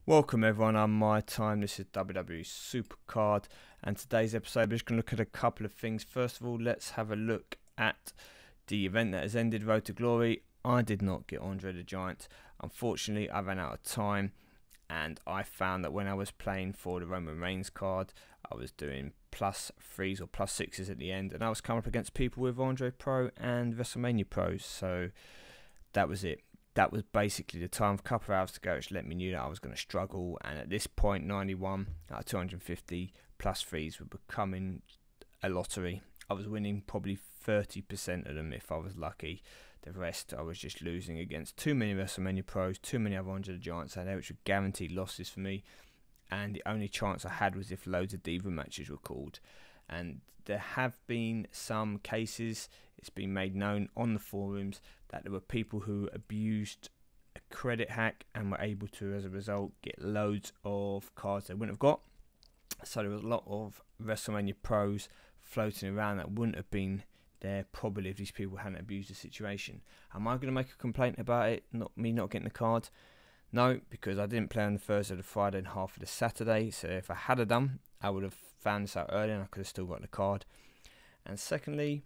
Welcome everyone, I'm MyTyme, this is WWE Supercard, and today's episode we're just going to look at a couple of things. First of all, let's have a look at the event that has ended, Road to Glory. I did not get Andre the Giant. Unfortunately, I ran out of time, and I found that when I was playing for the Roman Reigns card, I was doing +3s or +6s at the end, and I was coming up against people with Andre Pro and WrestleMania Pros, so that was it. That was basically the time, a couple of hours to go, which let me know that I was going to struggle. And at this point, 91 out of 250 +3s were becoming a lottery. I was winning probably 30% of them if I was lucky. The rest I was just losing against too many WrestleMania Pros, too many other Andre the Giants out there, which were guaranteed losses for me. And the only chance I had was if loads of Diva matches were called. And there have been some cases, it's been made known on the forums, that there were people who abused a credit hack and were able to, as a result, get loads of cards they wouldn't have got. So there was a lot of WrestleMania Pros floating around that wouldn't have been there probably if these people hadn't abused the situation. Am I going to make a complaint about it, not getting the card? No, because I didn't play on the Thursday, the Friday and half of the Saturday. So if I had done, I would have found this out earlier and I could have still got the card. And secondly,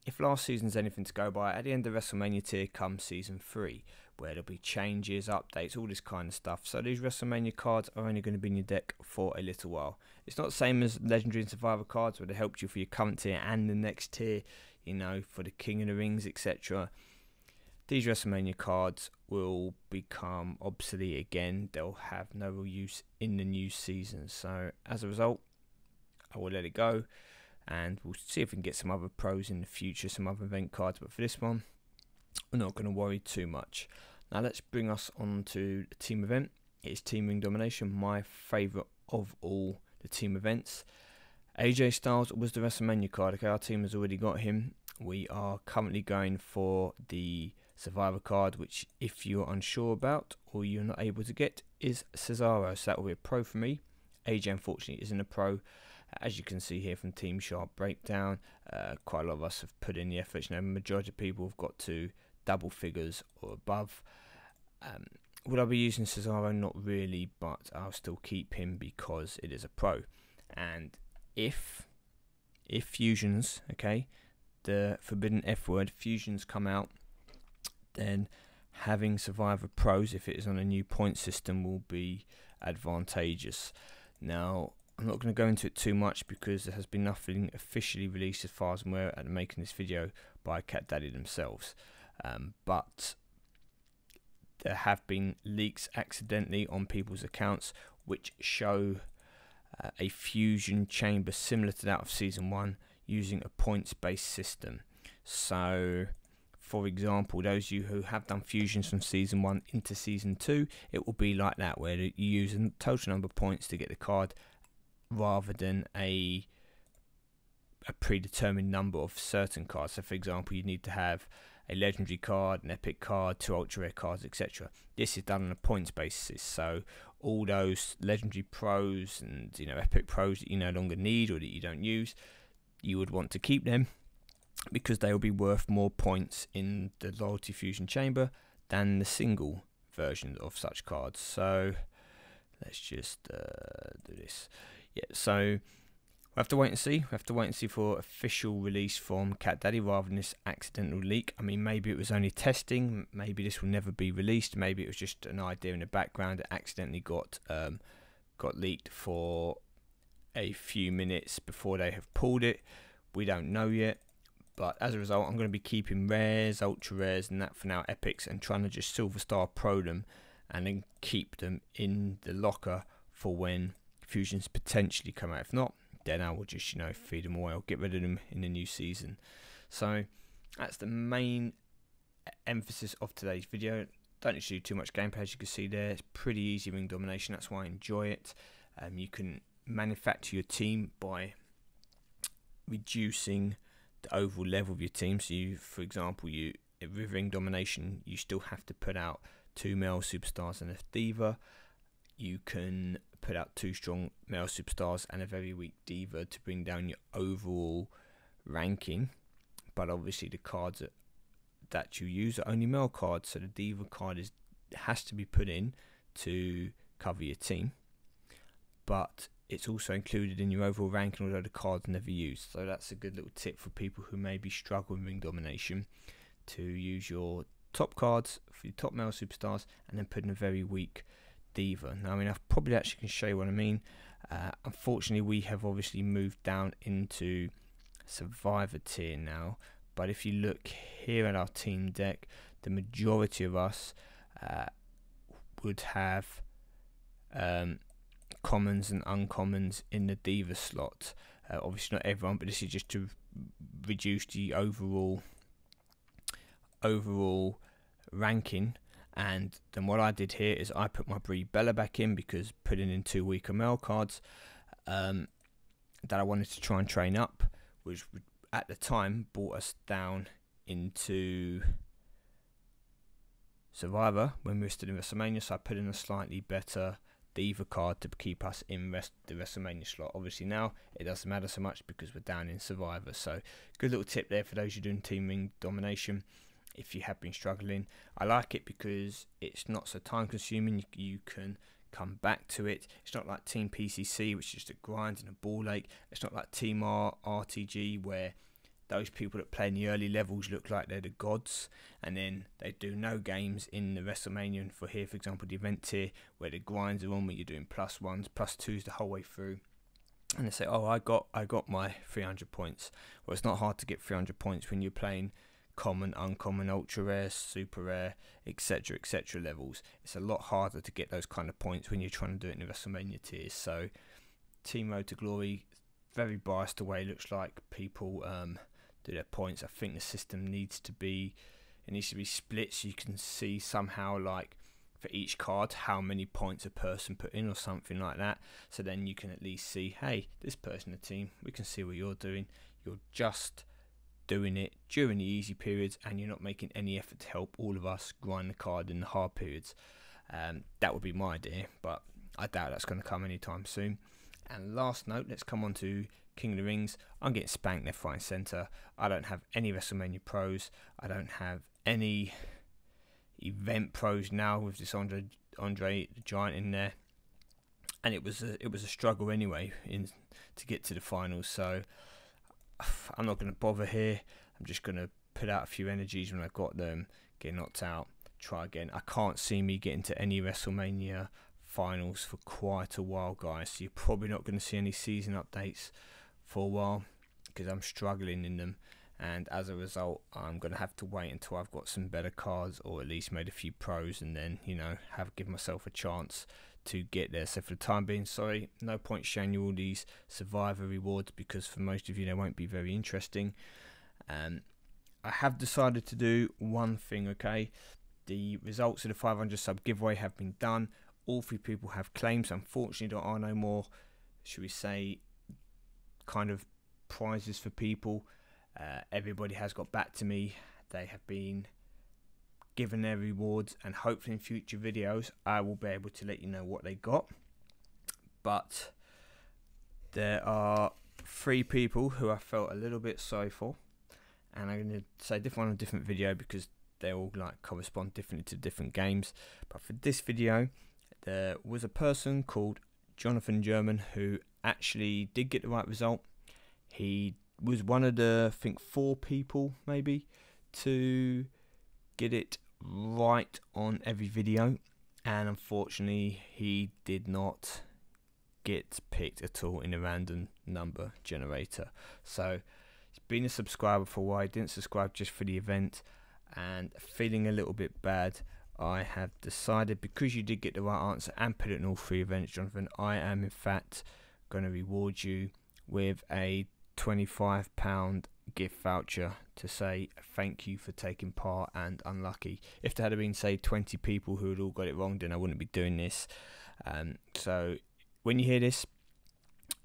if last season's anything to go by, at the end of WrestleMania tier comes season 3, where there'll be changes, updates, all this kind of stuff. So these WrestleMania cards are only going to be in your deck for a little while. It's not the same as Legendary and Survivor cards, where they helped you for your current tier and the next tier, you know, for the King of the Rings, etc. These WrestleMania cards will become obsolete again. They'll have no real use in the new season. So as a result, I will let it go. And we'll see if we can get some other pros in the future, some other event cards. But for this one, we're not going to worry too much. Now let's bring us on to the team event. It's Team Ring Domination, my favourite of all the team events. AJ Styles was the WrestleMania card. Okay, our team has already got him. We are currently going for the Survivor card, which if you're unsure about or you're not able to get, is Cesaro. So that will be a pro for me. AJ unfortunately isn't a pro. As you can see here from Team Sharp Breakdown, quite a lot of us have put in the effort. You know, the majority of people have got to double figures or above. Would I be using Cesaro? Not really, but I'll still keep him because it is a pro. And if fusions, okay, the forbidden F word, fusions come out, then having Survivor Pros, if it is on a new point system, will be advantageous. Now, I'm not going to go into it too much because there has been nothing officially released as far as I'm aware at making this video by Cat Daddy themselves. But there have been leaks accidentally on people's accounts which show a fusion chamber similar to that of Season 1 using a points-based system. So, for example, those of you who have done fusions from Season 1 into Season 2, it will be like that, where you use a total number of points to get the card rather than a predetermined number of certain cards. So for example, you need to have a legendary card, an epic card, 2 ultra rare cards, etc. This is done on a points basis, so all those legendary pros and, you know, epic pros that you no longer need or that you don't use, you would want to keep them because they will be worth more points in the loyalty fusion chamber than the single version of such cards. So let's just do this. Yeah, so we'll have to wait and see. We have to wait and see for official release from Cat Daddy rather than this accidental leak. I mean, maybe it was only testing. Maybe this will never be released. Maybe it was just an idea in the background that accidentally got leaked for a few minutes before they have pulled it. We don't know yet. But as a result, I'm going to be keeping rares, ultra rares, and that for now, epics, and trying to just Silver Star Pro them and then keep them in the locker for when fusions potentially come out. If not, then I will just, you know, feed them away or get rid of them in the new season. So that's the main emphasis of today's video. Don't need to do too much gameplay, as you can see there. It's pretty easy ring domination. That's why I enjoy it. You can manufacture your team by reducing the overall level of your team. So you, for example, with ring domination, you still have to put out 2 male superstars and a diva. You can put out 2 strong male superstars and a very weak diva to bring down your overall ranking. But obviously the cards that you use are only male cards, so the diva card has to be put in to cover your team, but it's also included in your overall ranking, although the card's never used. So that's a good little tip for people who maybe struggle with ring domination, to use your top cards for your top male superstars and then put in a very weak diva. Now, I mean, I probably actually can show you what I mean. Unfortunately, we have obviously moved down into Survivor tier now, but if you look here at our team deck, the majority of us would have commons and uncommons in the diva slot. Obviously not everyone, but this is just to reduce the overall ranking. And then what I did here is I put my Brie Bella back in, because putting in 2 weaker male cards that I wanted to try and train up, which at the time brought us down into Survivor when we were still in WrestleMania. So I put in a slightly better diva card to keep us in the WrestleMania slot. Obviously now it doesn't matter so much because we're down in Survivor. So good little tip there for those who are doing team ring domination. If you have been struggling, I like it because it's not so time consuming. You can come back to it. It's not like Team PCC, which is just a grind and a ball ache. It's not like Team RTG, where those people that play in the early levels look like they're the gods, and then they do no games in the WrestleMania. And for here, for example, the event tier, where the grinds are on, where you're doing +1s, +2s the whole way through, and they say, oh, I got my 300 points. Well, it's not hard to get 300 points when you're playing common, uncommon, ultra rare, super rare, etc levels. It's a lot harder to get those kind of points when you're trying to do it in the WrestleMania tiers. So Team Road to Glory, very biased the way it looks like people do their points. I think the system needs to be split, so you can see somehow, like, for each card how many points a person put in or something like that. So then you can at least see, hey, this person in the team, we can see what you're doing. You're just doing it during the easy periods, and you're not making any effort to help all of us grind the card in the hard periods. That would be my idea, but I doubt that's going to come anytime soon. And last note, let's come on to King of the Rings. I'm getting spanked left, right and centre. I don't have any WrestleMania pros. I don't have any event pros now with this Andre the Giant in there. And it was a struggle anyway to get to the finals. So I'm not going to bother here. I'm just going to put out a few energies when I got them, get knocked out, try again. I can't see me getting to any WrestleMania finals for quite a while, guys. So you're probably not going to see any season updates for a while, because I'm struggling in them, and as a result I'm going to have to wait until I've got some better cards, or at least made a few pros, and then, you know, give myself a chance to get there. So for the time being, sorry, no point showing you all these Survivor rewards, because for most of you they won't be very interesting. I have decided to do one thing, okay? The results of the 500 sub giveaway have been done. All 3 people have claims. Unfortunately, there are no more, should we say, kind of prizes for people. Everybody has got back to me. They have been given their rewards, and hopefully in future videos I will be able to let you know what they got. But there are 3 people who I felt a little bit sorry for, and I'm going to say different on a different video, because they all like correspond differently to different games. But for this video, there was a person called Jonathan German who actually did get the right result. He was one of the, I think, 4 people maybe to get it right on every video, and unfortunately he did not get picked at all in a random number generator. So he's been a subscriber for a while. He didn't subscribe just for the event, and feeling a little bit bad, I have decided, because you did get the right answer and put it in all 3 events, Jonathan, I am in fact going to reward you with a £25 gift voucher to say thank you for taking part, and unlucky. If there had been, say, 20 people who had all got it wrong, then I wouldn't be doing this. So when you hear this,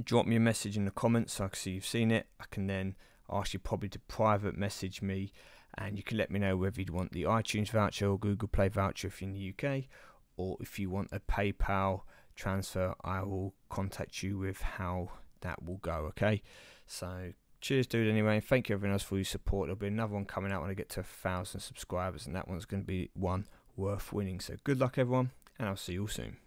drop me a message in the comments so I can see you've seen it. I can then ask you probably to private message me, and you can let me know whether you'd want the iTunes voucher or Google Play voucher if you're in the UK, or if you want a PayPal transfer. I will contact you with how that will go, okay? So cheers, dude. Anyway, thank you everyone else for your support. There'll be another one coming out when I get to 1,000 subscribers, and that one's going to be one worth winning. So good luck everyone, and I'll see you all soon.